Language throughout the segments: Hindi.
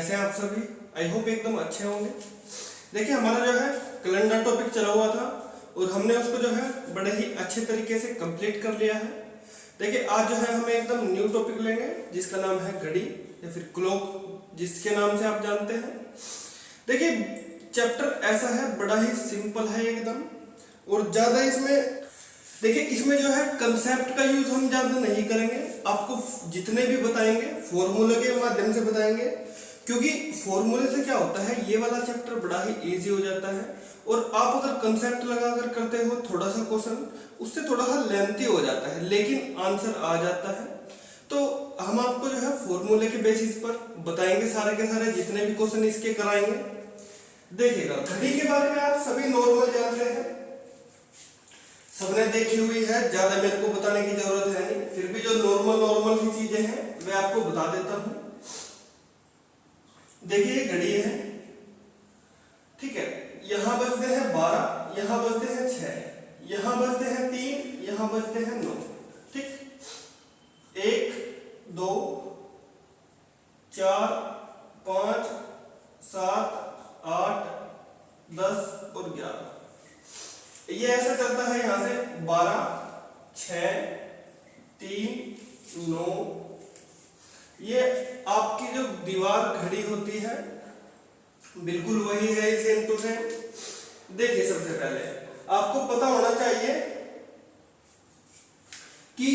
कैसे हैं आप सभी? आई होप एकदम अच्छे होंगे। देखिए हमारा जो है कैलेंडर टॉपिक चला हुआ था और हमने उसको जो है बड़े ही अच्छे तरीके से कंप्लीट कर लिया है। देखिए आज जो है हम एकदम न्यू टॉपिक लेंगे जिसका नाम है घड़ी या फिर क्लॉक, जिसके नाम से आप जानते हैं। देखिए चैप्टर ऐसा है, बड़ा ही सिंपल है एकदम, और ज़्यादा इसमें देखिए इसमें जो है कंसेप्ट का यूज हम ज़्यादा नहीं करेंगे। आपको जितने भी बताएंगे फॉर्मूले के माध्यम से बताएंगे, क्योंकि फॉर्मूले से क्या होता है ये वाला चैप्टर बड़ा ही इजी हो जाता है। और आप अगर कंसेप्ट लगाकर करते हो थोड़ा सा क्वेश्चन, उससे थोड़ा सा लेंथी हो जाता है लेकिन आंसर आ जाता है। तो हम आपको जो है फॉर्मूले के बेसिस पर बताएंगे सारे के सारे जितने भी क्वेश्चन इसके कराएंगे। देखिएगा घड़ी के बारे में आप सभी नॉर्मल जानते हैं, सबने देखी हुई है, ज्यादा मेरे को बताने की जरूरत है नहीं। फिर भी जो नॉर्मल की चीजें हैं मैं आपको बता देता हूं। देखिए घड़ी है, ठीक है, यहां बजते हैं 12, यहां बजते हैं 6, यहां बजते हैं 3, यहां बजते हैं 9, ठीक। 1 2 4 5 7 8 10 और 11, ये ऐसा चलता है यहां से 12 6 3 9। ये आपकी जो दीवार घड़ी होती है बिल्कुल वही है सेम टू सेम। देखिए सबसे पहले आपको पता होना चाहिए कि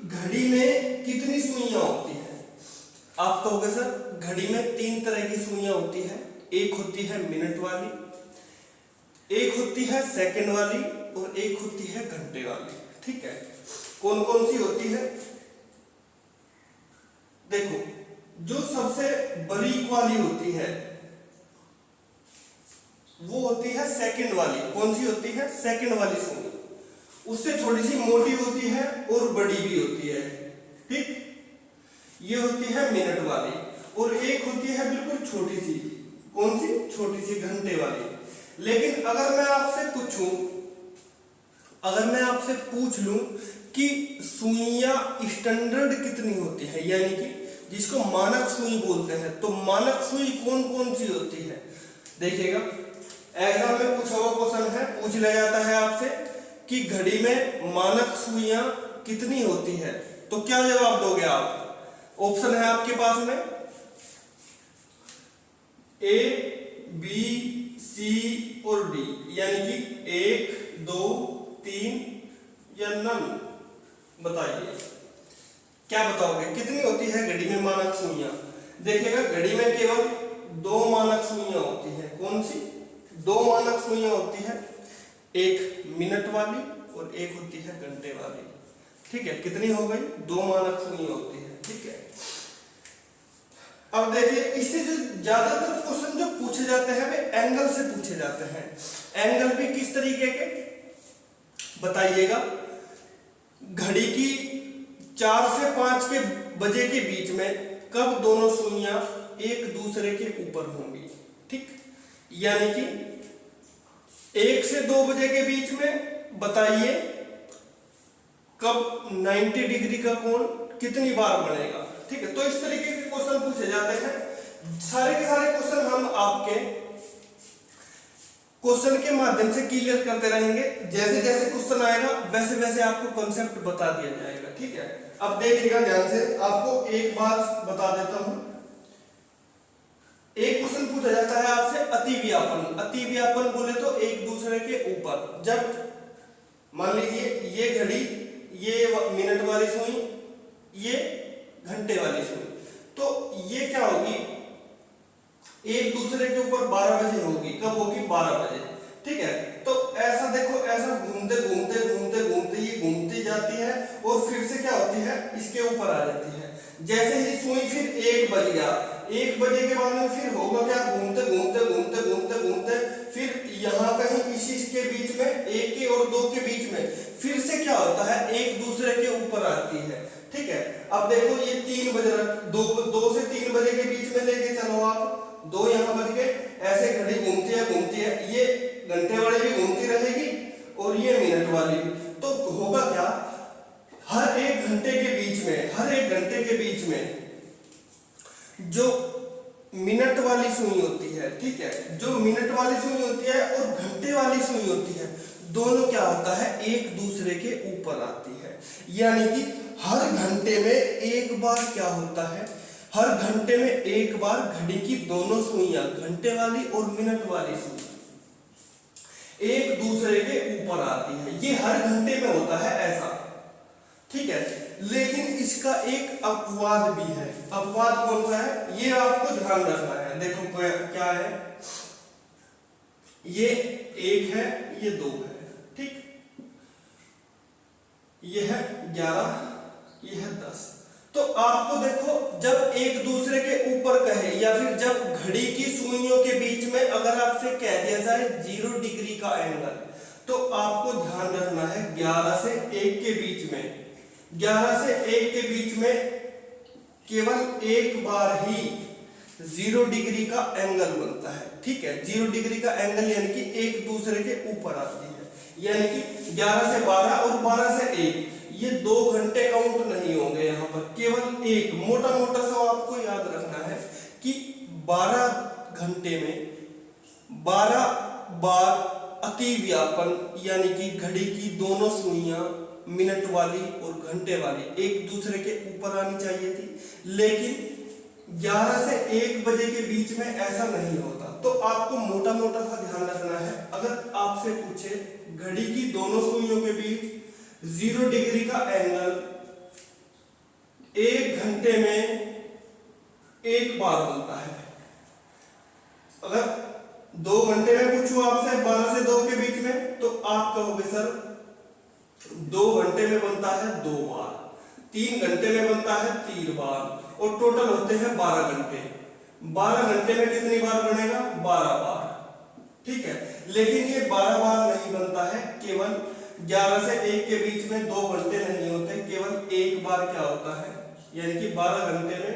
घड़ी में कितनी सुइयां होती है। आप कहोगे सर घड़ी में 3 तरह की सुइयां होती है, एक होती है मिनट वाली, एक होती है सेकंड वाली और एक होती है घंटे वाली, ठीक है। कौन कौन सी होती है? देखो जो सबसे बारीक वाली होती है वो होती है सेकंड वाली। कौन सी होती है? सेकंड वाली सुई। उससे थोड़ी सी मोटी होती है और बड़ी भी होती है, ठीक। ये होती है मिनट वाली। और एक होती है बिल्कुल छोटी सी, कौन सी? छोटी सी घंटे वाली। लेकिन अगर मैं आपसे पूछ लूं कि सुइयां स्टैंडर्ड कितनी होती है, यानी कि जिसको मानक सुई बोलते हैं, तो मानक सुई कौन कौन सी होती है? देखिएगा एग्जाम में पूछा हुआ क्वेश्चन है, पूछ लिया जाता है आपसे कि घड़ी में मानक सुइयां कितनी होती है, तो क्या जवाब दोगे आप? ऑप्शन है आपके पास में ए बी सी और डी, यानी कि 1 2 3 या नन। बताइए क्या बताओगे कितनी होती है घड़ी में मानक सुइयां? देखिएगा घड़ी में केवल 2 मानक सुइयां होती है। कौन सी? 2 मानक सुइयां होती है, एक मिनट वाली और एक होती है घंटे वाली, ठीक है। कितनी हो गई? 2 मानक सुइयां होती है, ठीक है। अब देखिए इससे जो ज्यादातर क्वेश्चन जो पूछे जाते हैं वे एंगल से पूछे जाते हैं। एंगल भी किस तरीके के बताइएगा? घड़ी की 4 से 5 के बजे के बीच में कब दोनों सुइयां एक दूसरे के ऊपर होंगी, ठीक। यानी कि 1 से 2 बजे के बीच में बताइए कब 90 डिग्री का कोण कितनी बार बनेगा, ठीक है। तो इस तरीके के क्वेश्चन पूछे जाते हैं। सारे के सारे क्वेश्चन हम आपके क्वेश्चन के माध्यम से क्लियर करते रहेंगे। जैसे जैसे क्वेश्चन आएगा वैसे वैसे आपको कॉन्सेप्ट बता दिया जाएगा, ठीक है। अब देखिएगा ध्यान से, आपको एक बात बता देता हूं। एक क्वेश्चन पूछा जाता है आपसे अतिव्यापन। अतिव्यापन बोले तो एक दूसरे के ऊपर। जब मान लीजिए ये घड़ी, ये मिनट वाली सुई, ये घंटे वाली सुई, तो ये क्या होगी? एक दूसरे के ऊपर 12 बजे होगी। कब होगी? 12 बजे, ठीक है। तो ऐसा देखो, ऐसा घूमते घूमते घूमते घूमते ये घूमती जाती है और फिर से क्या होती है? इसके ऊपर आ जाती है। जैसे ही सुई फिर 1 बज गया, 1 बजे के बाद में फिर होगा क्या? घूमते घूमते घूमते घूमते घूमते फिर यहाँ कहीं इसी के बीच में 1 के और 2 के बीच में फिर से क्या होता है? एक दूसरे के ऊपर आती है, ठीक है। अब देखो ये 3 बज रहा, 2 से 3 बजे के बीच में लेके चलो आप, 2 यहाँ बज गए। ऐसे घड़ी घूमती है, ये घंटे वाली भी घूमती रहेगी और ये मिनट वाली भी। तो होगा क्या? हर 1 घंटे के बीच में जो मिनट होती है, ठीक है, जो मिनट वाली सुई होती है और घंटे वाली सुई होती है, दोनों क्या होता है, एक दूसरे के ऊपर आती है। यानी कि हर घंटे में एक बार क्या होता है, हर घंटे में एक बार घड़ी की दोनों सुइयां, घंटे वाली और मिनट वाली सुई, एक दूसरे के ऊपर आती है। ये हर घंटे में होता है ऐसा, ठीक है। लेकिन इसका एक अपवाद भी है। अपवाद कौन सा है, ये आपको ध्यान रखना है। देखो क्या है, ये 1 है, ये 2 है, ठीक, ये है 11, ये है 10। तो आपको देखो, जब एक दूसरे के ऊपर कहे या फिर जब घड़ी की सुइयों के बीच में अगर आपसे कह दिया जाए 0 डिग्री का एंगल, तो आपको ध्यान रखना है 11 से 1 के बीच में, 11 से 1 के बीच में केवल एक बार ही 0 डिग्री का एंगल बनता है, ठीक है। 0 डिग्री का एंगल यानी कि एक दूसरे के ऊपर आती है। यानी कि 11 से 12 और 12 से 1, ये 2 घंटे काउंट नहीं होंगे यहाँ पर, केवल एक। मोटा मोटा सा आपको याद रखना है कि 12 घंटे में 12 बार अतिव्यापन, यानी कि घड़ी की दोनों सुइयां, मिनट वाली और घंटे वाली, एक दूसरे के ऊपर आनी चाहिए थी। लेकिन 11 से 1 बजे के बीच में ऐसा नहीं होता। तो आपको मोटा मोटा सा ध्यान रखना है। अगर आपसे पूछे घड़ी की दोनों सुइयों के बीच 0 डिग्री का एंगल 1 घंटे में एक बार बनता है, अगर 2 घंटे में पूछूं आपसे 12 से 2 के बीच में, तो आप कहोगे सर 2 घंटे में बनता है 2 बार, 3 घंटे में बनता है 3 बार, और टोटल होते हैं 12 घंटे। 12 घंटे में कितनी बार बनेगा, 12 बार, ठीक है। लेकिन ये 12 बार नहीं बनता है, केवल 11 से 1 के बीच में 2 घंटे नहीं होते, केवल एक बार क्या होता है, यानी कि 12 घंटे में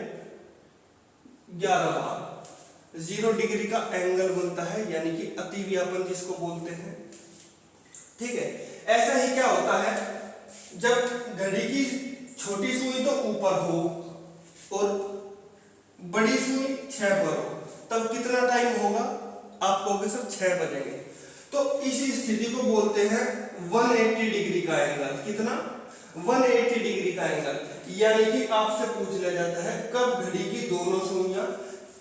11 बार 0 डिग्री का एंगल बनता है, यानी कि अतिव्यापन जिसको बोलते हैं, ठीक है। ऐसा ही क्या होता है, जब घड़ी की छोटी सुई तो ऊपर हो और बड़ी सुई 6 पर हो, तब कितना टाइम होगा, आप कहोगे सर 6 बजेंगे। तो इसी स्थिति को बोलते हैं 180 डिग्री का एंगल। कितना, 180 डिग्री का एंगल। यानी कि आपसे पूछ लिया जाता है कब घड़ी की दोनों सुइयां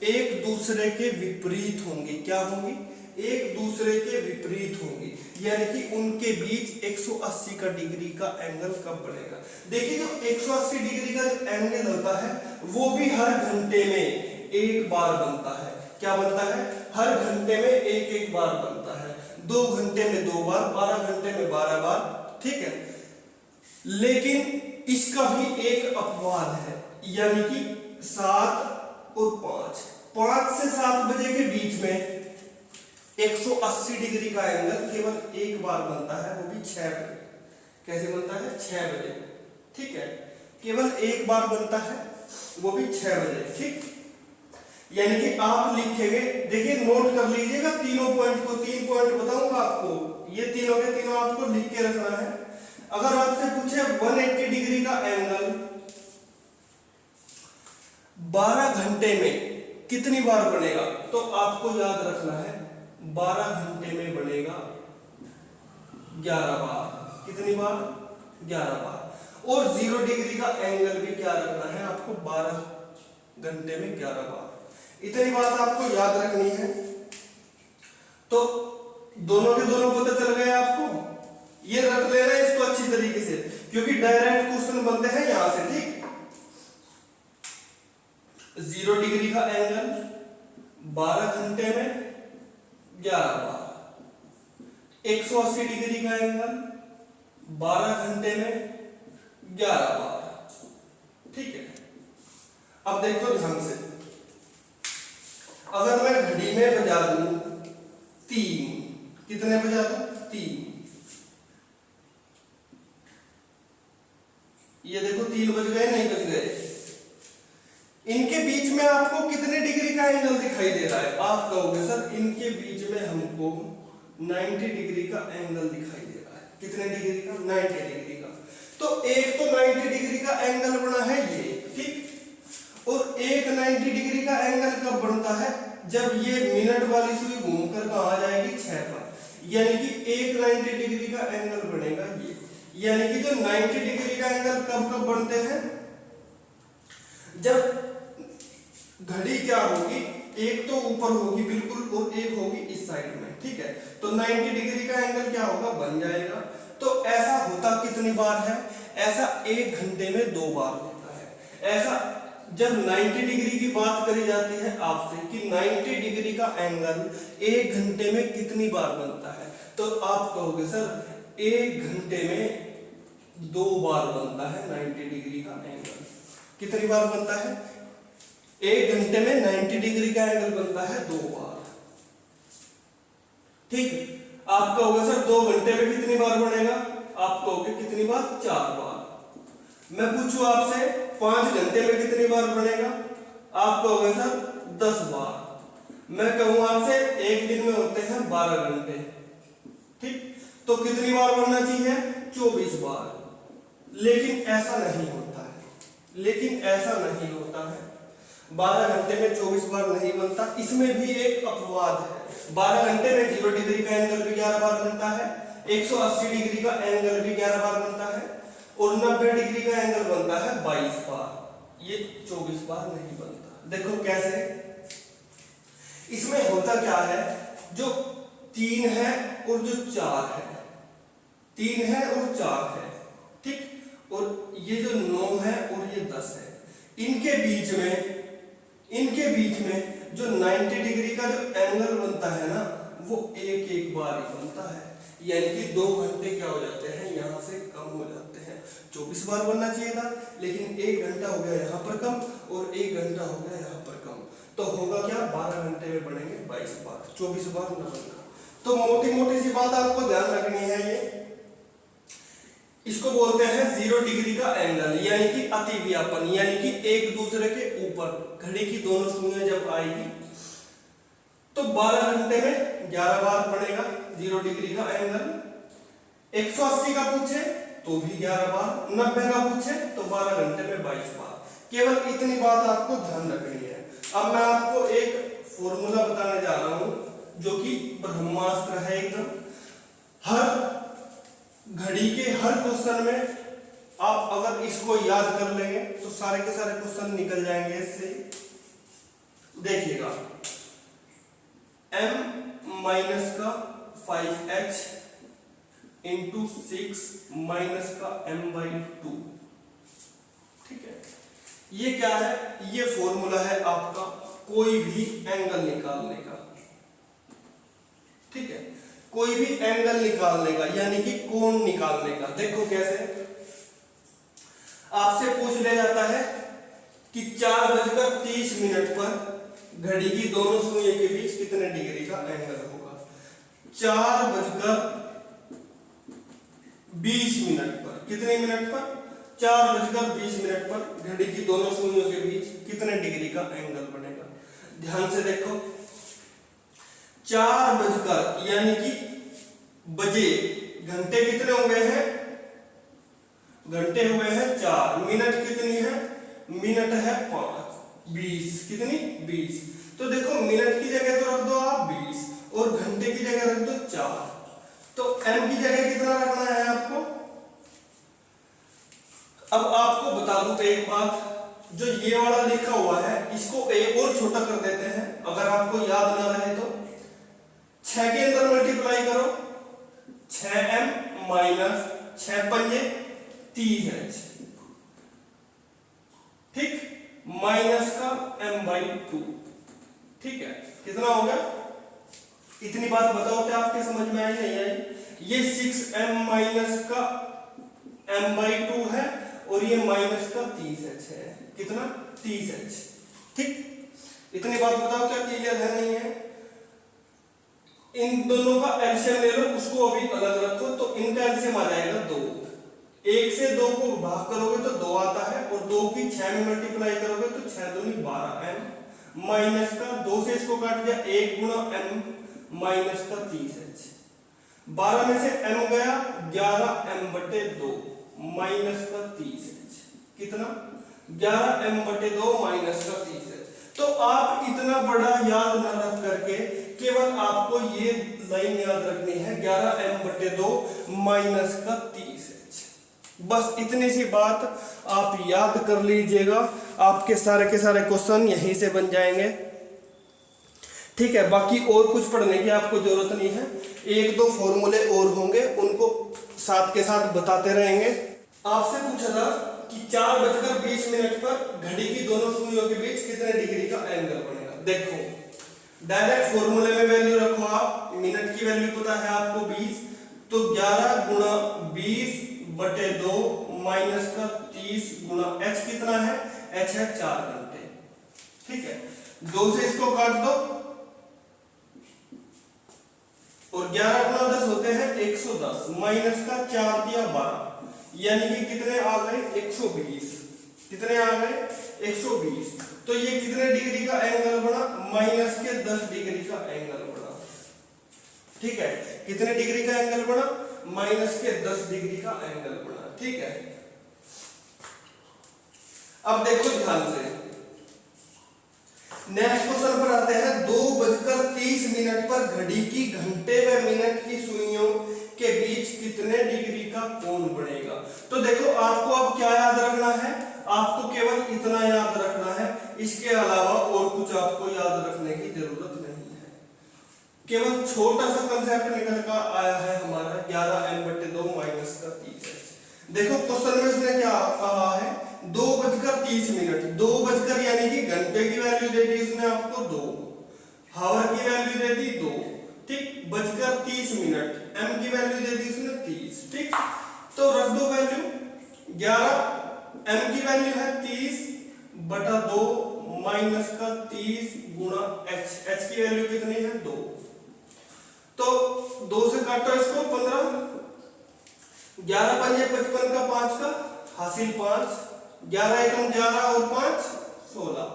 एक दूसरे के विपरीत होंगी। क्या होंगी, एक दूसरे के विपरीत होंगी, यानी कि उनके बीच 180 का डिग्री का एंगल कब बनेगा। देखिए, जो 180 डिग्री का एंगल होता है वो भी हर घंटे में एक बार बनता है। क्या बनता है, हर घंटे में एक बार बनता है। 2 घंटे में 2 बार, 12 घंटे में 12 बार, ठीक है। लेकिन इसका भी एक अपवाद है, यानी कि 7 और 5 से 7 बजे के बीच में 180 डिग्री का एंगल केवल एक बार बनता है, वो भी 6 बजे। कैसे बनता है, 6 बजे, ठीक है। केवल एक बार बनता है, वो भी 6 बजे, ठीक। यानी कि आप लिखेंगे, देखिए नोट कर लीजिएगा तीनों पॉइंट को, 3 पॉइंट बताऊंगा आपको, ये तीनों के तीनों आपको लिख के रखना है। अगर आपसे पूछे 180 डिग्री का एंगल 12 घंटे में कितनी बार बनेगा, तो आपको याद रखना है 12 घंटे में बनेगा 11 बार। कितनी बार, 11 बार। और 0 डिग्री का एंगल भी क्या रखना है आपको, 12 घंटे में 11 बार। इतनी बात आपको याद रखनी है। तो दोनों के दोनों पता चल गए आपको, ये रख लेना है इसको अच्छी तरीके से, क्योंकि डायरेक्ट क्वेश्चन बनते हैं यहां से, ठीक। 0 डिग्री का एंगल 12 घंटे में 11 बार, 180 डिग्री का एंगल 12 घंटे में 11 बार, ठीक है। अब देखो ध्यान से, अगर मैं घड़ी में बजा दूं 3, कितने बजा दूं, 3, ये देखो 3 बज गए, नहीं बज गए। इनके बीच में आपको कितने डिग्री का एंगल दिखाई दे रहा है, आप कहोगे सर इनके बीच में हमको 90 डिग्री का एंगल दिखाई दे रहा है। कितने डिग्री का, 90 डिग्री का। तो एक तो 90 डिग्री का एंगल बना है ये, ठीक। और एक 90 डिग्री का एंगल कब बनता है, जब ये मिनट वाली सुई घूमकर कहाँ आ जाएगी 6 पर, यानी कि एक 90 डिग्री का एंगल बनेगा ये। यानी कि जो 90 डिग्री का एंगल कब कब बनते हैं, जब घड़ी क्या होगी, एक तो ऊपर होगी बिल्कुल और एक होगी इस साइड में, ठीक है। तो 90 डिग्री का एंगल क्या होगा, बन जाएगा। तो ऐसा होता कितनी बार है, ऐसा 1 घंटे में 2 बार होता है। ऐसा जब 90 डिग्री की बात करी जाती है आपसे कि 90 डिग्री का एंगल 1 घंटे में कितनी बार बनता है, तो आप कहोगे सर 1 घंटे में 2 बार बनता है 90 डिग्री का एंगल। कितनी बार बनता है, 1 घंटे में 90 डिग्री का एंगल बनता है 2 बार, ठीक। आप कहोगे सर 2 घंटे में कितनी बार बनेगा, आप कहोगे कितनी बार, 4 बार। मैं पूछूं आपसे 5 घंटे में कितनी बार बनेगा, आप कहोगे सर 10 बार। मैं कहूं आपसे एक दिन में होते हैं 12 घंटे, ठीक, तो कितनी बार बनना चाहिए, 24 बार। लेकिन ऐसा नहीं होता है, लेकिन ऐसा नहीं होता है, 12 घंटे में 24 बार नहीं बनता। इसमें भी एक अपवाद है, 12 घंटे में 0 डिग्री का एंगल भी 11 बार बनता है, 180 डिग्री का एंगल भी 11 बार बनता है, और 90 डिग्री का एंगल बनता है 22 बार। ये 24 बार नहीं बनता। देखो कैसे, इसमें होता क्या है, जो 3 है और जो 4 है, 3 है और 4 है, ठीक, और ये जो 9 है और ये 10 है, इनके बीच में जो 90 डिग्री का जो एंगल बनता है ना, वो एक बार ही बनता है। यानी कि 2 घंटे क्या हो जाते हैं, यहाँ से कम हो जाते हैं। 24 बार बनना चाहिए था, लेकिन 1 घंटा हो गया यहाँ पर कम और 1 घंटा हो गया यहाँ पर कम, तो होगा क्या, 12 घंटे में बनेंगे 22 बार, 24 बार न बनना। तो मोटी मोटी सी बात आपको ध्यान रखनी है, ये इसको बोलते हैं 0 डिग्री का एंगल, यानी कि अतिव्यापन, यानी कि एक दूसरे के ऊपर घड़ी की दोनों सुइयां जब आएगी तो 12 घंटे में 11 बार बनेगा 0 डिग्री का एंगल। 180 का पूछे तो भी 11 बार, 90 का पूछे तो 12 घंटे में 22 बार। केवल इतनी बात आपको ध्यान रखनी है। अब मैं आपको एक फॉर्मूला बताने जा रहा हूं जो कि ब्रह्मास्त्र है एकदम। हर घड़ी के हर क्वेश्चन में आप अगर इसको याद कर लेंगे तो सारे के सारे क्वेश्चन निकल जाएंगे इससे। देखिएगा, m माइनस का 5h इंटू 6 माइनस का m/2, ठीक है। ये क्या है, ये फॉर्मूला है आपका कोई भी एंगल निकालने का, ठीक है, कोई भी एंगल निकालने का, यानी कि कोण निकालने का। देखो कैसे, आपसे पूछ लिया जाता है कि 4:30 पर घड़ी की दोनों सुइयों के बीच कितने डिग्री का एंगल होगा। 4:20 पर, कितने मिनट पर, 4:20 पर घड़ी की दोनों सुइयों के बीच कितने डिग्री का एंगल बनेगा। ध्यान से देखो, 4 बजकर यानी कि बजे, घंटे कितने हो गए हैं, घंटे हुए हैं 4, मिनट कितनी है, मिनट है 5, 20, कितनी 20। तो देखो मिनट की जगह तो रख दो आप 20 और घंटे की जगह रख दो 4, तो m की जगह कितना रखना है आपको। अब आपको बता दूं एक बात, जो ये वाला लिखा हुआ है इसको एक और छोटा कर देते हैं, अगर आपको याद ना रहे तो 6 के अंदर मल्टीप्लाई करो, 6m माइनस 6 पंजे 30h, ठीक, माइनस का m/2, ठीक है। कितना हो गया, इतनी बात बताओ क्या आपके समझ में आई नहीं आई। ये 6m माइनस का m/2 है और ये माइनस का 30h है, कितना 30h, ठीक। इतनी बात बताओ क्या क्लियर है नहीं है। इन दोनों का एलसीएम ले लो, उसको अभी अलग रखो, तो इनका एलसीएम आ जाएगा 2। 1 से 2 को भाग करोगे तो 2 आता है और 2 की 6 में मल्टीप्लाई करोगे तो 6 दूनी 12 m माइनस का 2 से इसको काट दिया 1 गुणा m माइनस का 30h, 12 में से m गया 11m/2 माइनस का 30h, कितना 11m/2 माइनस का 30h। तो आप इतना बड़ा याद न रख करके केवल आपको ये लाइन याद रखनी है 11m/2 माइनस का 30h। बस इतनी सी बात आप याद कर लीजिएगा, आपके सारे के सारे क्वेश्चन यहीं से बन जाएंगे। ठीक है, बाकी और कुछ पढ़ने की आपको जरूरत नहीं है, एक दो फॉर्मूले और होंगे, उनको साथ के साथ बताते रहेंगे। आपसे पूछा था कि 4:20 पर घड़ी की दोनों सुइयों के बीच कितने डिग्री का एंगल बनेगा। देखो डायरेक्ट फॉर्मूले में वैल्यू रखो, आप मिनट की वैल्यू पता है आपको 20, तो 11 गुणा 20/2 माइनस का 30 गुणा h कितना है, h है 4 घंटे। ठीक है, 2 से इसको काट दो और 11 गुणा 10 होते हैं 110 माइनस का 4 दिया 12, यानी कि कितने आ गए 120। कितने आ गए 120। तो ये कितने डिग्री का एंगल बना, माइनस के 10 डिग्री का एंगल बना। ठीक है, कितने डिग्री का एंगल बना, माइनस के 10 डिग्री का एंगल बना। ठीक है, अब देखो ध्यान से, नेक्स्ट क्वेश्चन पर आते हैं। 2:30 पर घड़ी की घंटे व मिनट की सुइयों के बीच कितने डिग्री का कोण बनेगा। तो देखो आपको अब क्या याद रखना है, आपको केवल इतना याद रखना है, इसके अलावा और कुछ आपको याद रखने की जरूरत नहीं है। केवल छोटा सा कंसेप्ट निकल कर आया है हमारा 11m/2 माइनस का 30h। देखो क्वेश्चन में उसने क्या कहा है, 2:30, 2 यानी कि घंटे की वैल्यू दे दी उसने आपको 2, हावर की वैल्यू दे दी 2, ठीक, 30 m की वैल्यू दे दी उसने 30। ठीक, तो रख दो वैल्यू, 11 m की वैल्यू है 30/2 माइनस का 30 गुणा h की वैल्यू कितनी है 2, तो 2 से काटो इसको 15, 11 पंजे 55 का 5 का हासिल 5, 11 एकम 11 और 5 16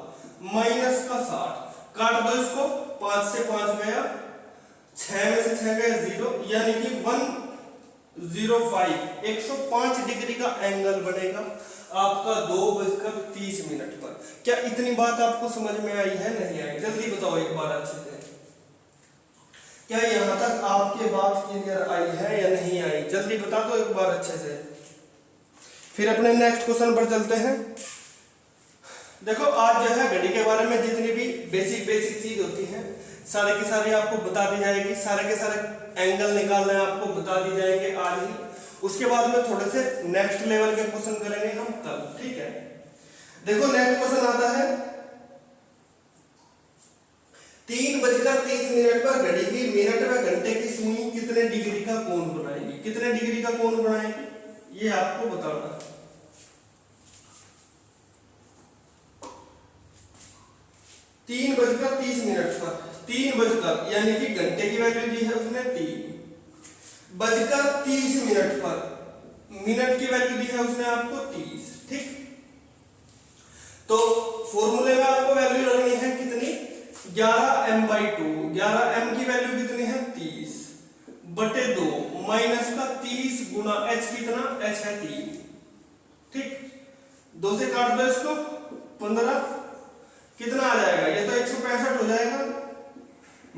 माइनस का 60, काट दो इसको, 5 से 5 गया, 6 में से 6 गया 0, यानी कि 105 105 डिग्री का एंगल बनेगा आपका 2:30 पर। क्या इतनी बात आपको समझ में आई है, नहीं आई? जल्दी बताओ एक बार अच्छे से, क्या यहां तक आपके बात क्लियर आई है या नहीं आई? जल्दी बता दो एक बार अच्छे से, फिर अपने नेक्स्ट क्वेश्चन पर चलते हैं। देखो आज जो है घड़ी के बारे में जितनी भी बेसिक चीज होती है सारे की सारी आपको बता दी जाएगी, सारे के सारे एंगल निकालने आपको बता दी जाएंगे आज ही। उसके बाद में थोड़े से नेक्स्ट लेवल के क्वेश्चन करेंगे हम कल। ठीक है, देखो नेक्स्ट क्वेश्चन आता है 3:30 पर घड़ी की मिनट व घंटे की सुई कितने डिग्री का कोण बनाएगी। कितने डिग्री का कोण बनाएगी ये आपको बताना है। 3:30 पर, 3 यानी कि घंटे की वैल्यू दी है उसने 3:30 पर मिनट की वैल्यू दी है उसने आपको 30। ठीक, तो फॉर्मूले में आपको वैल्यू लगनी है कितनी, 11m/2, 11m की वैल्यू कितनी है 30/2 माइनस का 30 गुणा h कितना, h है 3। ठीक, 2 से काट दो इसको, 15, कितना आ जाएगा, ये तो 165 हो जाएगा,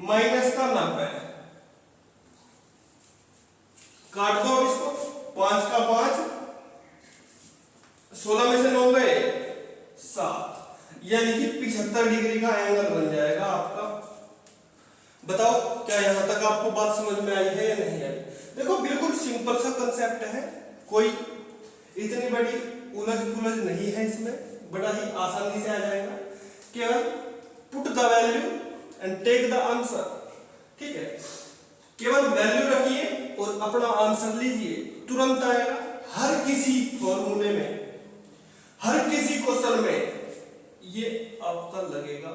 माइनस का 90, काट दो इसको, 5 का 5, 16 में से 9 गए 7, यानी कि 75 डिग्री का एंगल बन जाएगा आपका। बताओ क्या यहां तक आपको बात समझ में आई है या नहीं आई? देखो बिल्कुल सिंपल सा कंसेप्ट है, कोई इतनी बड़ी उलझ पुलझ नहीं है इसमें, बड़ा ही आसानी से आ जाएगा। केवल put the value and take the answer. ठीक है, केवल वैल्यू रखिए और अपना आंसर लीजिए, तुरंत आएगा। हर किसी फॉर्मूले में, हर किसी क्वेश्चन में ये आपका लगेगा।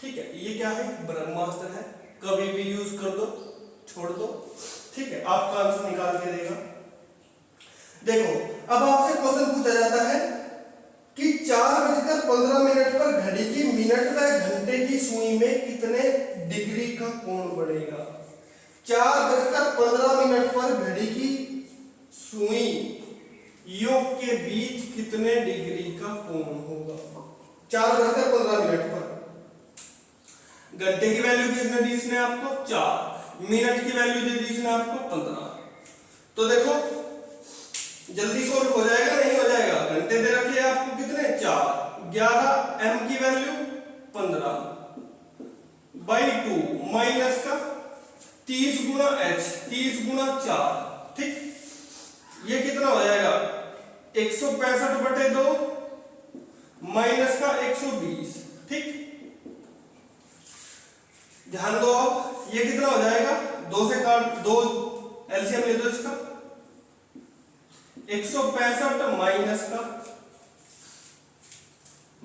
ठीक है, ये क्या है, ब्रह्मास्त्र है, कभी भी यूज कर दो, छोड़ दो। ठीक है, आपका आंसर निकाल के देगा। देखो अब आपसे क्वेश्चन पूछा जाता है कि 4:15 पर घड़ी की मिनट व घंटे की सुई में कितने डिग्री का कोण बढ़ेगा। 4:15 पर घड़ी की सुइयों के बीच कितने डिग्री का कोण होगा। 4:15 पर घंटे की वैल्यू कितने दी इसने आपको 4, मिनट की वैल्यू दे दी इसने आपको 15। तो देखो जल्दी सोल्व हो जाएगा नहीं हो जाएगा? घंटे दे रखे आपको कितने 4, 11 m की वैल्यू 15/2 माइनस का 30 गुना h, 30 गुना 4, ठीक। ये कितना हो जाएगा 165/2 माइनस का 120, ठीक। ध्यान दो आप, ये कितना हो जाएगा 2 से काट 2 एलसीएम ले दो इसका, 165 माइनस का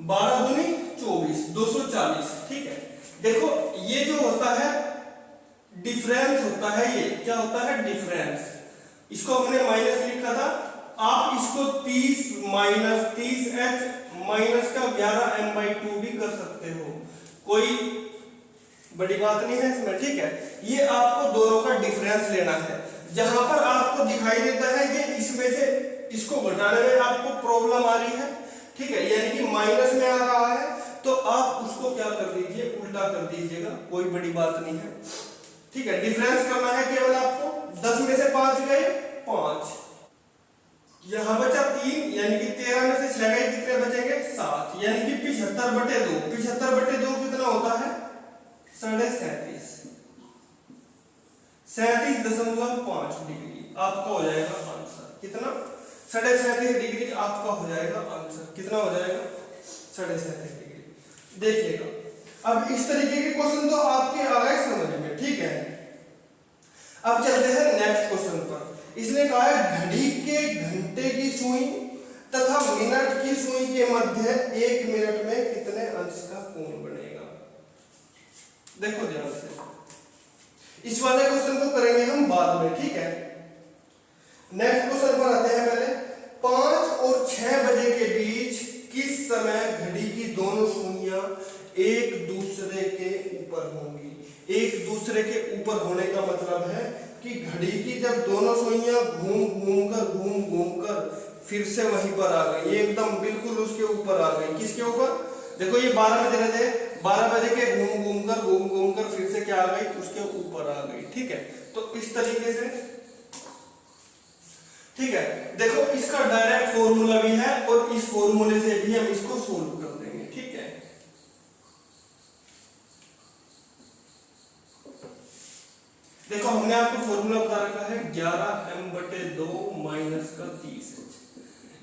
12 दूनी 24, 240, ठीक है। देखो ये जो होता है डिफरेंस होता है, ये क्या होता है डिफरेंस, इसको हमने माइनस लिखा था, आप इसको 30 माइनस 30h माइनस का 11m/2 भी कर सकते हो, कोई बड़ी बात नहीं है इसमें, ठीक है। ये आपको दोनों का डिफरेंस लेना है। जहां पर आपको दिखाई देता है कि इसमें से इसको घटाने में आपको प्रॉब्लम आ रही है, ठीक है, यानी कि माइनस में आ रहा है, तो आप उसको क्या कर दीजिए उल्टा कर दीजिएगा, कोई बड़ी बात नहीं है, ठीक है। डिफरेंस करना है केवल आपको, 10 में से 5 गए 5, यहां बचा 3, यानी कि 13 में से 6 गए कितने बचेंगे 7, यानी कि 75/2, 75/2 कितना होता है 37.5 डिग्री आपका हो जाएगा आंसर, कितना 37.5 डिग्री आपका हो जाएगा आंसर, कितना हो जाएगा 37.5 डिग्री। देखिएगा अब इस तरीके के क्वेश्चन तो आपके आ गए समझ में, ठीक है। अब चलते हैं नेक्स्ट क्वेश्चन पर। इसने कहा है घड़ी के घंटे की सुई तथा मिनट की सुई के मध्य 1 मिनट में कितने अंश का कोण बनेगा। देखो ध्यान से, इस वाले क्वेश्चन को करेंगे हम बाद में, ठीक है। नेक्स्ट क्वेश्चन पर आते हैं। पहले 5 और 6 बजे के बीच किस समय घड़ी की दोनों सुइयां एक दूसरे के ऊपर होंगी। एक दूसरे के ऊपर होने का मतलब है कि घड़ी की जब दोनों सुइयां घूम कर फिर से वहीं पर आ गई, एकदम बिल्कुल उसके ऊपर आ गई। किसके ऊपर? देखो ये 12 बजे रहे, 12 बजे के घूम कर फिर से क्या आ गई, उसके ऊपर आ गई, ठीक है। तो इस तरीके से, ठीक है। देखो इसका डायरेक्ट फॉर्मूला भी है और इस फॉर्मूले से भी हम इसको सोल्व कर देंगे, ठीक है। देखो हमने आपको फॉर्मूला बता रखा है 11m/2 माइनस का 30h।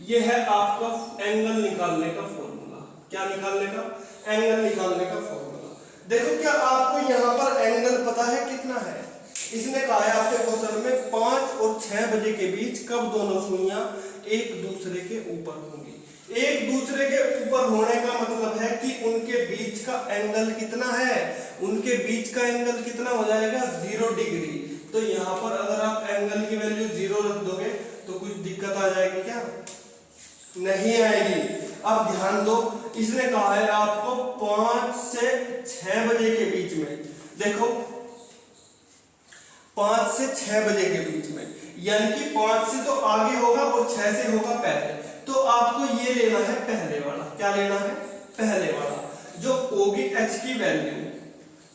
ये है आपका एंगल निकालने का फॉर्मूला। क्या निकालने का? एंगल निकालने का फॉर्मूला। देखो क्या आपको यहाँ पर एंगल पता है कितना है? इसने कहा है आपके क्वेश्चन में 5 और 6 बजे के बीच कब दोनों सुइयां एक दूसरे के ऊपर होंगी। एक दूसरे के ऊपर होने का मतलब है कि उनके बीच का एंगल कितना है, उनके बीच का एंगल कितना हो जाएगा 0 डिग्री। तो यहाँ पर अगर आप एंगल की वैल्यू 0 रख दोगे तो कुछ दिक्कत आ जाएगी क्या? नहीं आएगी। अब ध्यान दो, इसने कहा है आपको 5 से 6 बजे के बीच में। देखो 5 से 6 बजे के बीच में, यानी कि 5 से तो आगे होगा और 6 से होगा पहले। तो आपको ये लेना है पहले वाला। क्या लेना है? पहले वाला, जो होगी h की वैल्यू।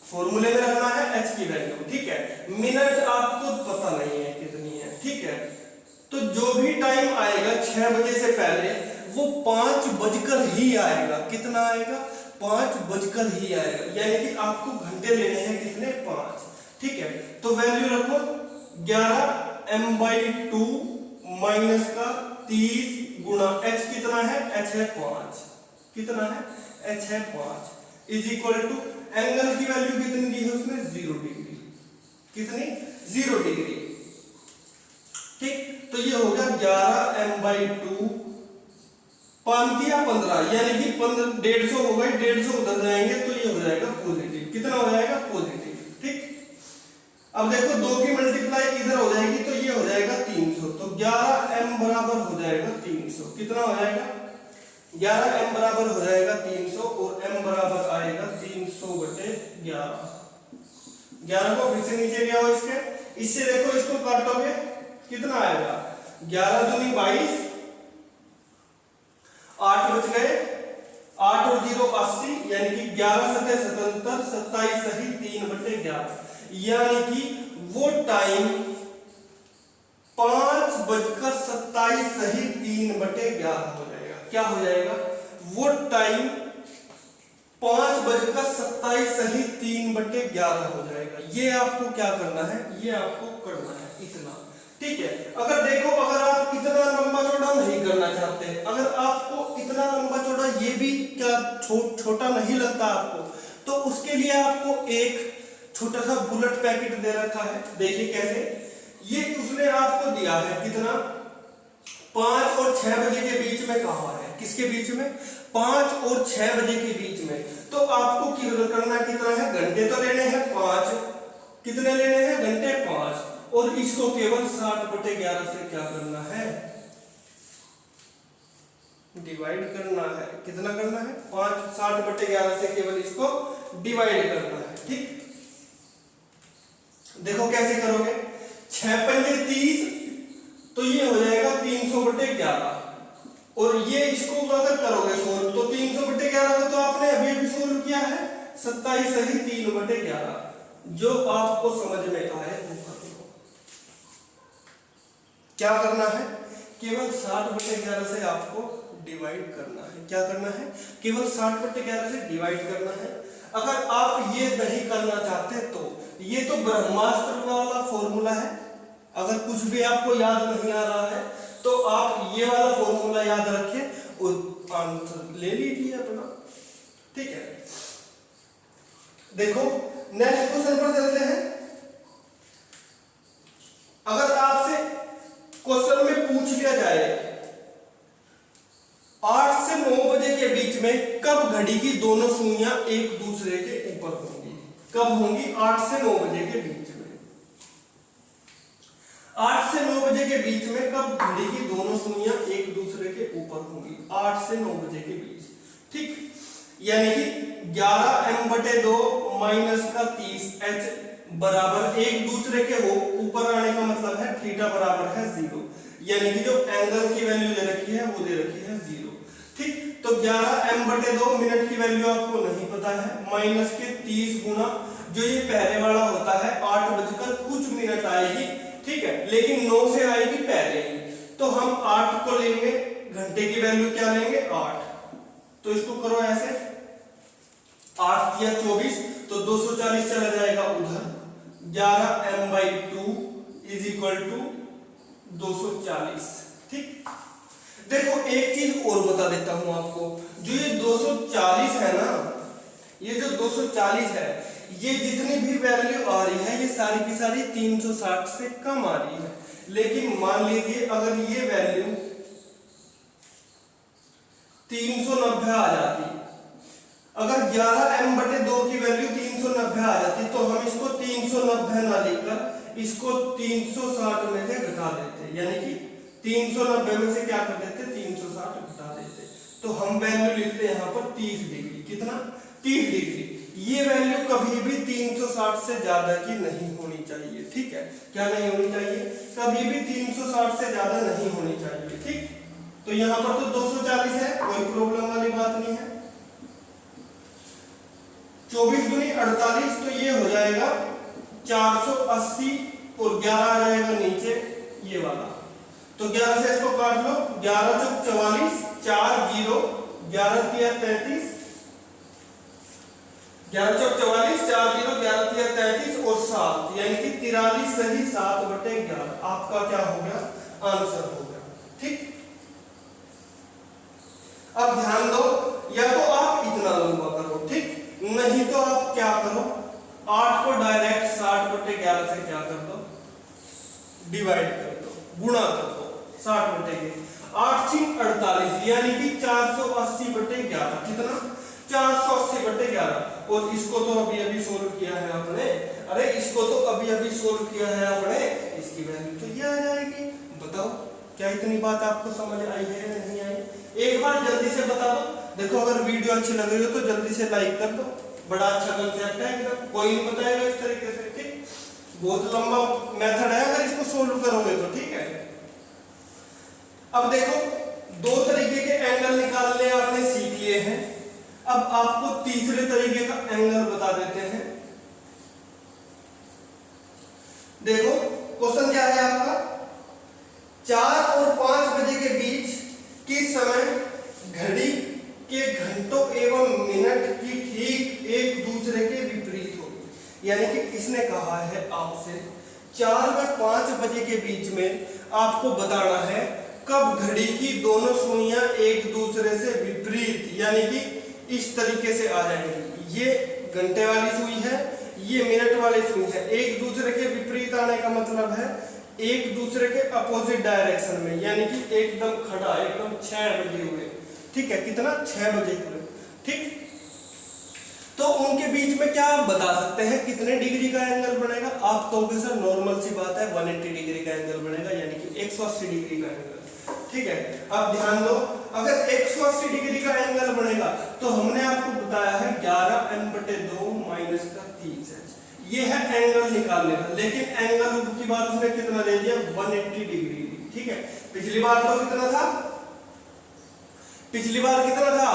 फॉर्मूले में रखना है h की वैल्यू, ठीक है। मिनट आपको पता नहीं है कितनी है, ठीक है। तो जो भी टाइम आएगा 6 बजे से पहले वो 5 बजकर ही आएगा। कितना आएगा? 5 बजकर ही आएगा। यानी कि आपको घंटे लेने हैं कितने? 5, ठीक है। तो वैल्यू रखो 11m/2 माइनस का 30 गुना h कितना है? h है 5। कितना है? h है 5 इज इक्वल टू एंगल की वैल्यू कितनी दी है उसमें? 0 डिग्री। कितनी? 0 डिग्री, ठीक। तो ये हो गया 11m/2 5 15, यानी कि 150 हो गई, 150 उधर जाएंगे तो ये हो जाएगा पॉजिटिव। कितना हो जाएगा? पॉजिटिव, ठीक। अब देखो 2 की मल्टीप्लाई इधर हो जाएगी तो ये हो जाएगा 300। तो 11m बराबर हो जाएगा 300। कितना हो जाएगा? 11m बराबर हो जाएगा 300 और m बराबर आएगा 300/11। 11 को फिर से नीचे ले आओ इसके, इससे देखो इसको काटोगे कितना आएगा? 11 दूनी 22, 8 बच गए 8 और 0 80, यानी कि 11 सतह 77, 27 सही 3/11, यानी कि वो टाइम 5:27 सही 3/11 हो जाएगा। क्या हो जाएगा? वो टाइम 5:27 सही 3/11 हो जाएगा। ये आपको क्या करना है? ये आपको करना है इतना, ठीक है। अगर देखो, अगर आप इतना लंबा चौड़ा नहीं करना चाहते, अगर आपको इतना लंबा चौड़ा ये भी क्या छोटा नहीं लगता आपको, तो उसके लिए आपको एक छोटा सा बुलेट पैकेट दे रखा है। देखिए कैसे, ये उसने आपको दिया है कितना, 5 और 6 बजे के बीच में कहा है। किसके बीच में? 5 और 6 बजे के बीच में। तो आपको करना कितना है? घंटे तो लेने हैं 5, कितने लेने हैं? घंटे 5, और इसको केवल 60/11 से क्या करना है? डिवाइड करना है। कितना करना है? 5 60/11 से केवल इसको डिवाइड करना है, ठीक। देखो कैसे करोगे, 6 पंजे 30, तो ये हो जाएगा 300/11, और ये इसको अगर करोगे सोल्व, तो 300/11 को तो आपने अभी अभी सोल्व किया है, 27 सही 3/11। जो आपको समझ में आए वो कर लो। क्या करना है? केवल 60/11 से आपको डिवाइड करना है। क्या करना है? केवल 60/11 से डिवाइड करना है। अगर आप ये नहीं करना चाहते तो ये तो ब्रह्मास्त्र वाला फॉर्मूला है। अगर कुछ भी आपको याद नहीं आ रहा है तो आप ये वाला फॉर्मूला याद रखें और आंसर ले लीजिए अपना, ठीक है। देखो नेक्स्ट क्वेश्चन पर चलते हैं। अगर आपसे क्वेश्चन में पूछ लिया जाए 8 से 9 बजे के बीच में कब घड़ी की दोनों सुइयां एक दूसरे के ऊपर होंगी? कब होंगी? 8 से 9 बजे के बीच में। 8 से 9 बजे के बीच में कब घड़ी की दोनों सुइयां एक दूसरे के ऊपर होंगी? 8 से 9 बजे के बीच, ठीक। यानी कि 11m/2 माइनस का 30h बराबर एक दूसरे के हो, ऊपर आने का मतलब है थीटा बराबर है 0, यानी कि जो एंगल की वैल्यू दे रखी है वो दे रखी है 0, ठीक। तो 11m/2 मिनट की वैल्यू आपको नहीं पता है, माइनस के 30 गुना जो ये पहले वाला होता है 8 बजकर कुछ मिनट आएगी, ठीक है, लेकिन 9 से आएगी पहले ही। तो हम 8 को लेंगे, घंटे की वैल्यू क्या लेंगे? 8। तो इसको करो ऐसे, 8 या 24, तो 240 चला जाएगा उधर, 11m/2 इज इक्वल टू 240, ठीक। देखो एक चीज और बता देता हूं आपको, जो ये 240 है ना, ये जो 240 है, ये जितनी भी वैल्यू आ रही है ये सारी की सारी 360 से कम आ रही है। लेकिन मान लीजिए अगर ये वैल्यू 390 आ जाती, अगर 11m/2 की वैल्यू 390 आ जाती, तो हम इसको 390 ना लिखकर इसको 360 में से घटा देते, यानी कि 390 में से क्या कर देते? 360 घटा देते। तो हम वैल्यू लिखते हैं यहाँ पर 30 डिग्री। कितना? 30 डिग्री। ये वैल्यू कभी भी 360 से ज्यादा की नहीं होनी चाहिए, ठीक है। क्या नहीं होनी चाहिए? कभी भी 360 से ज्यादा नहीं होनी चाहिए, ठीक। तो यहाँ पर तो 240 है, कोई प्रॉब्लम वाली बात नहीं है। 24 दूनी 48, तो ये हो जाएगा 480, और 11 आ जाएगा नीचे ये वाला, तो 11 से इसको काट लो, 11 चौक 44, 4 0, 11 तिया 33, 11 चौक 44, 4 0, 11 तिया 33 और 7, यानी कि 43 सही 7/11 आपका क्या हो गया? आंसर हो गया, ठीक। अब ध्यान दो, या तो आप इतना लंबा करो, ठीक, नहीं तो आप क्या करो, 8 को डायरेक्ट 60/11 से क्या कर दो? डिवाइड कर दो, गुणा कर दो 60/11, 8 6 48, यानी कि 480/11। कितना? 480/11। और इसको तो अभी अभी सोल्व किया है आपने, अरे इसको तो अभी अभी सोल्व किया है आपने, इसकी वैल्यू तो ये आ जाएगी। बताओ क्या इतनी बात आपको समझ आई है या नहीं आई? एक बार जल्दी से बता दो। देखो अगर वीडियो अच्छी लग रही हो तो जल्दी से लाइक कर दो, बड़ा अच्छा कंसेप्ट है एकदम, कोई नहीं बताएगा इस तरीके से, ठीक। बहुत लंबा मेथड है अगर इसको सोल्व करोगे तो, ठीक है। अब देखो दो तरीके के एंगल निकालने आपने सीख लिए हैं, अब आपको तीसरे तरीके का एंगल बता देते हैं। देखो क्वेश्चन क्या है आपका, 4 और 5 बजे के बीच किस समय घड़ी के घंटों एवं मिनट की ठीक एक दूसरे के विपरीत होगी। यानी कि इसने कहा है आपसे 4 व 5 बजे के बीच में आपको बताना है कब घड़ी की दोनों सुइयां एक दूसरे से विपरीत यानी कि इस तरीके से आ जाएंगी। ये घंटे वाली सुई है, ये मिनट वाली सुई है। एक दूसरे के विपरीत आने का मतलब है एक दूसरे के अपोजिट डायरेक्शन में, यानी कि एकदम खड़ा, एकदम 6 बजे हुए, ठीक है, कितना 6 बजे हुए, ठीक। तो उनके बीच में क्या आप बता सकते हैं कितने डिग्री का एंगल बनेगा? आप कहोगे सर नॉर्मल सी बात है 180 डिग्री का एंगल बनेगा, यानी कि 180 डिग्री का एंगल, ठीक है। अब ध्यान दो, अगर 180 डिग्री का एंगल बनेगा तो हमने आपको बताया है 11n/2 माइनस का 30h, ये है एंगल निकालने का। लेकिन एंगल की बात उसने कितना ले लिया? 180 डिग्री, ठीक है। पिछली बार तो कितना था? पिछली बार कितना था?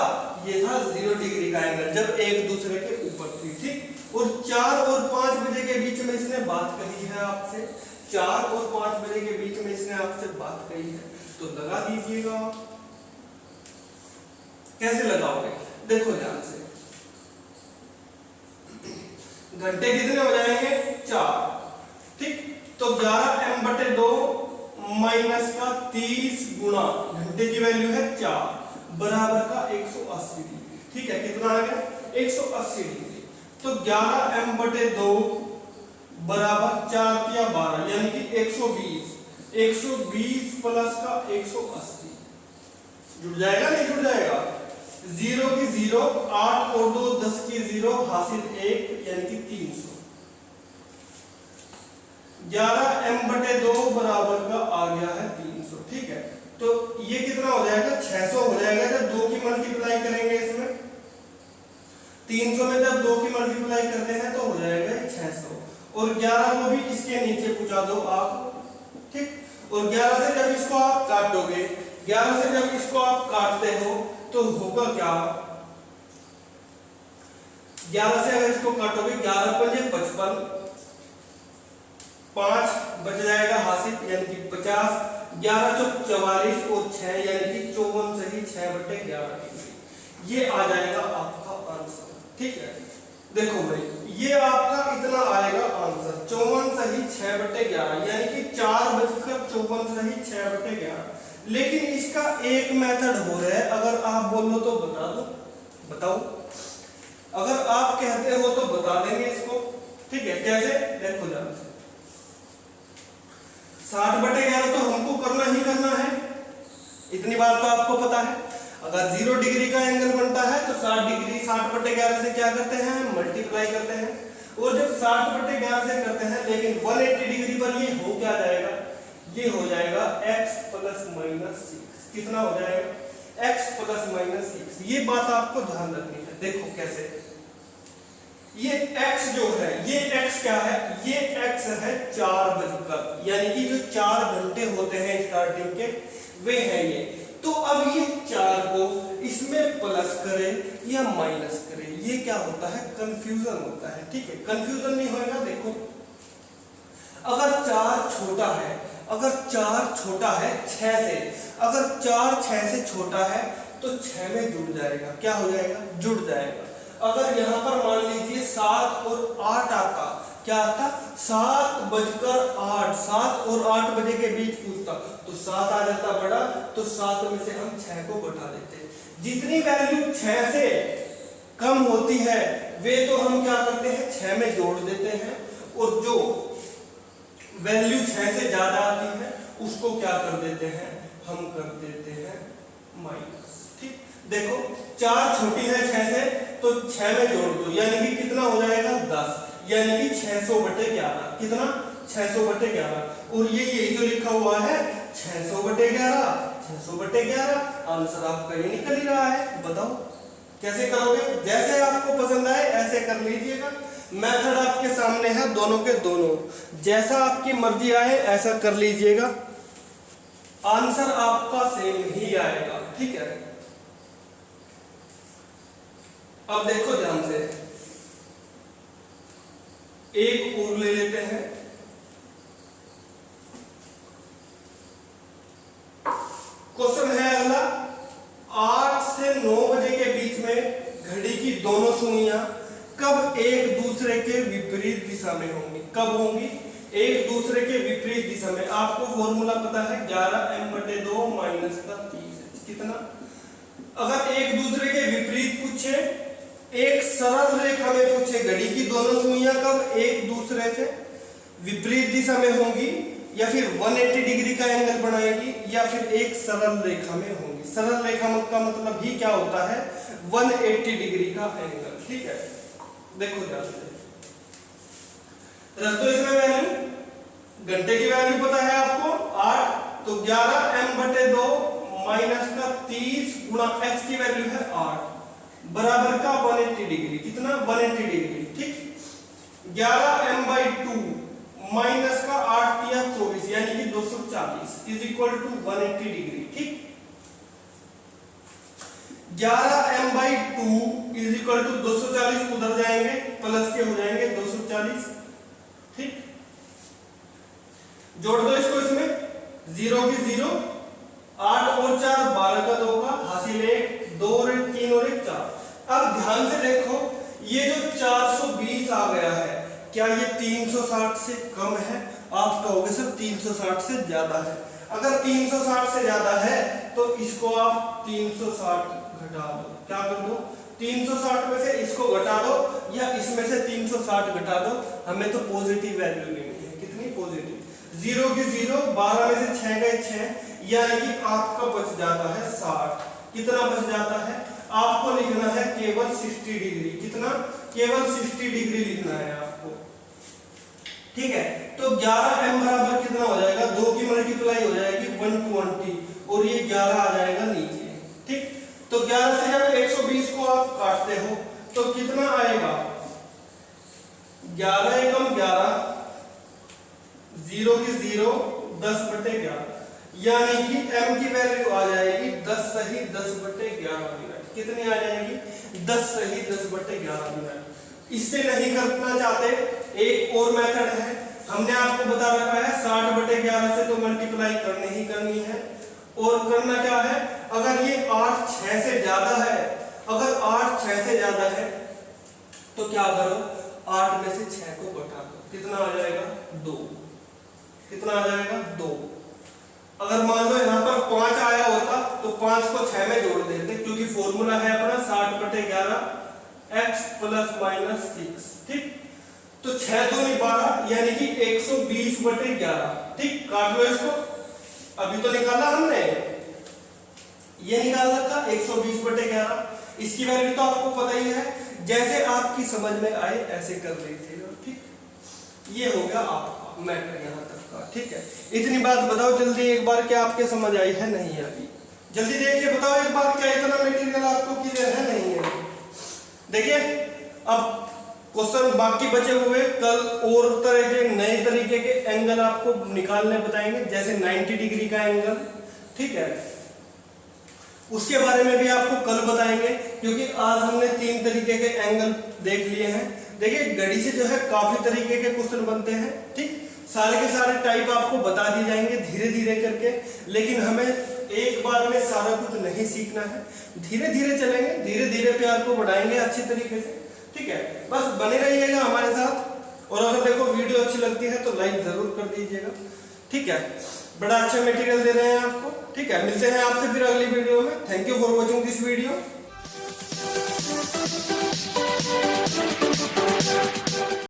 ये था 0 डिग्री का एंगल जब एक दूसरे के ऊपर थी, ठीक। और 4 और 5 बजे के बीच में इसने बात कही है आपसे, 4 और 5 बजे के बीच में इसने आपसे बात कही है, तो लगा दीजिएगा। कैसे लगाओगे? देखो ध्यान से, घंटे कितने हो जाएंगे? 4, ठीक। तो 11m/2 माइनस का 30 गुणा घंटे की वैल्यू है 4 बराबर का 180 डिग्री, ठीक है। कितना आ गया? 180 डिग्री। तो 11m/2 बराबर 4 या 12 यानी कि 120, 120 प्लस का 180 जुड़ जाएगा, नहीं जुड़ जाएगा? 0 की 0, 8 और 2 10 की 0, हासिल 1 यानी कि 300। 11m/2 बराबर का आ गया है 300, ठीक है। तो ये कितना हो जाएगा? 600 हो जाएगा जब 2 की मल्टीप्लाई करेंगे इसमें। 300 में जब 2 की मल्टीप्लाई करते हैं तो हो जाएगा 600, और 11 को भी इसके नीचे पहुंचा दो आप, ठीक। और 11 से जब इसको आप काटोगे, 11 से जब इसको आप काटते हो तो होगा क्या? 11 से अगर इसको काटोगे 11 पंजे 55, 5 बच जाएगा हासिल यानी कि 50, 11 चौक 44 और 6 यानी कि 54 सही 6/11 डिग्री। ये आ जाएगा आपका आंसर, ठीक है। देखो भाई ये आपका इतना आएगा आंसर, 54 सही 6/11 यानी कि 4:54 सही 6/11। लेकिन इसका एक मेथड हो रहा है, अगर आप बोलो तो बता दो, बताओ। अगर आप कहते हो तो बता देंगे इसको, ठीक है। कैसे? देखो ध्यान से, 60/11 तो हमको करना ही करना है, इतनी बात तो आपको पता है। अगर 0 डिग्री का एंगल बनता है तो 60 डिग्री 60/11 से क्या करते हैं? मल्टीप्लाई करते हैं। और जब 60/11 से करते हैं लेकिन 180 डिग्री पर ये हो क्या जाएगा? ये हो जाएगा x ± 6। कितना हो जाएगा? x ± 6। ये बात आपको ध्यान रखनी है। देखो कैसे, ये x जो है, ये x क्या है? ये x है 4 बजकर, यानी कि जो 4 घंटे होते हैं स्टार्टिंग के वे हैं ये। तो अब ये 4 को इसमें प्लस करें या माइनस करें, ये क्या होता है? कंफ्यूजन होता है, ठीक है। कंफ्यूजन नहीं होएगा। देखो अगर 4 छोटा है, अगर 4 छोटा है 6 से, अगर 4 6 से छोटा है तो 6 में जुड़ जाएगा। क्या हो जाएगा? जुड़ जाएगा। अगर यहाँ पर मान लीजिए 7 और 8 आता, क्या आता? 7:08, 7 और 8 बजे के बीच पूछता तो 7 आ जाता बड़ा, तो 7 में से हम 6 को घटा देते। जितनी वैल्यू 6 से कम होती है वे तो हम क्या करते हैं? 6 में जोड़ देते हैं, और जो वैल्यू 6 से ज्यादा आती है उसको क्या कर देते हैं? हम कर देते हैं माइनस, ठीक। देखो 4 छोटी है 6 से, तो 6 में जोड़ दो यानी कि कितना हो जाएगा? 10, यानी कि 600/11। कितना? 600/11। और ये यही तो लिखा हुआ है 600/11, 600/11। आंसर आपका ये निकल ही रहा है। बताओ कैसे करोगे? जैसे आपको पसंद आए ऐसे कर लीजिएगा। मेथड आपके सामने है दोनों के दोनों, जैसा आपकी मर्जी आए ऐसा कर लीजिएगा, आंसर आपका सेम ही आएगा, ठीक है। अब देखो ध्यान से, एक और ले लेते हैं। क्वेश्चन है अगला, 8 से 9 बजे के बीच में घड़ी की दोनों सुइयां कब एक दूसरे के विपरीत दिशा में होंगी? कब होंगी? एक दूसरे के विपरीत दिशा में। आपको फॉर्मूला पता है 11m/2 माइनस का 30 कितना? अगर एक दूसरे के विपरीत पूछे, एक सरल रेखा में पूछे, घड़ी की दोनों सुइयां कब एक दूसरे से विपरीत दिशा में होंगी, या फिर 180 डिग्री का एंगल बनाएगी, या फिर एक सरल रेखा में होंगी। सरल रेखा का मतलब ही क्या होता है? 180 डिग्री का एंगल। ठीक है, देखो ध्यान से, रख दो इसमें वैल्यू। घंटे की वैल्यू पता है आपको 8, तो 11m/2 माइनस का 30 गुणा x की वैल्यू है 8 बराबर का 180 डिग्री। कितना? 180 डिग्री। ठीक, 11m/2 माइनस का 8 या 24 यानी कि 240 इज इक्वल टू 180 डिग्री। ठीक, 11m/2 इज इक्वल टू 240 उधर जाएंगे, प्लस के हो जाएंगे 240। ठीक, जोड़ दो इसको, इसमें 0 की 0, 8 और 4 12 का 2 का हासिल 1, 2 और 1 3 और 1 4। अब ध्यान से देखो, ये जो 420 आ गया है, क्या ये 360 से कम है? आप कहोगे सर 360 से ज्यादा है। अगर 360 से ज्यादा है तो इसको आप 360 घटा दो। क्या कर दो? 360 में से इसको घटा दो, या इसमें से 360 घटा दो। हमें तो पॉजिटिव वैल्यू लेनी है। कितनी? पॉजिटिव। 0 की 0, 12 में से 6 गए 6, यानी कि आपका बच जाता है 60। कितना बच जाता है? आपको लिखना है केवल 60 डिग्री। कितना? केवल 60 डिग्री लिखना है आपको। ठीक है, तो 11m बराबर कितना हो जाएगा? 2 की मल्टीप्लाई हो जाएगी 120, और ये 11 आ जाएगा नीचे। ठीक, तो 11 से जब 120 को आप काटते हो तो कितना आएगा? 11 एकम 11, 0 की 0, 10/11, यानी कि m की वैल्यू आ जाएगी 10 सही 10/11 मिनट। कितनी आ जाएगी? 10 सही 10/11 मिनट। इससे नहीं करना चाहते, एक और मेथड है, हमने आपको बता रखा है 60/11 से तो मल्टीप्लाई करनी ही करनी है। और करना क्या है, अगर ये 8 6 से ज्यादा है, अगर 8 6 से ज्यादा है तो क्या करो? 8 में से 6 को घटा दो। कितना आ जाएगा? 2। कितना आ जाएगा? 2। अगर मान लो यहाँ पर 5 आया होता तो 5 को 6 में जोड़ देते, क्योंकि फॉर्मूला है अपना 60/11 x प्लस माइनस 6। ठीक, तो 6 दूनी 12 यानी कि 120/11। ठीक, काट लो इसको। अभी तो निकाला हमने, ये निकाल रखा 120/11। इसकी वैल्यू तो आपको पता ही है, जैसे आपकी समझ में आए ऐसे कर लीजिएगा। ठीक, ये हो गया आपका मैटर यहाँ तक का। ठीक है, इतनी बात बताओ जल्दी एक बार, क्या आपके समझ आई है नहीं आई? जल्दी देख के बताओ एक बार, क्या इतना मटेरियल आपको क्लियर है नहीं है? देखिए, अब क्वेश्चन बाकी बचे हुए, कल और तरह के नए तरीके के एंगल आपको निकालने बताएंगे, जैसे 90 डिग्री का एंगल। ठीक है, उसके बारे में भी आपको कल बताएंगे, क्योंकि आज हमने 3 तरीके के एंगल देख लिए हैं। देखिए, घड़ी से जो है काफी तरीके के क्वेश्चन बनते हैं। ठीक, सारे के सारे टाइप आपको बता दिए जाएंगे धीरे धीरे करके, लेकिन हमें एक बार में सारा कुछ नहीं सीखना है, धीरे धीरे चलेंगे, धीरे धीरे प्यार को बढ़ाएंगे अच्छी तरीके से। ठीक है, बस बने रहिएगा हमारे साथ, और अगर देखो वीडियो अच्छी लगती है तो लाइक जरूर कर दीजिएगा। ठीक है, बड़ा अच्छा मटेरियल दे रहे हैं आपको। ठीक है, मिलते हैं आपसे फिर अगली वीडियो में। Thank you for watching this video.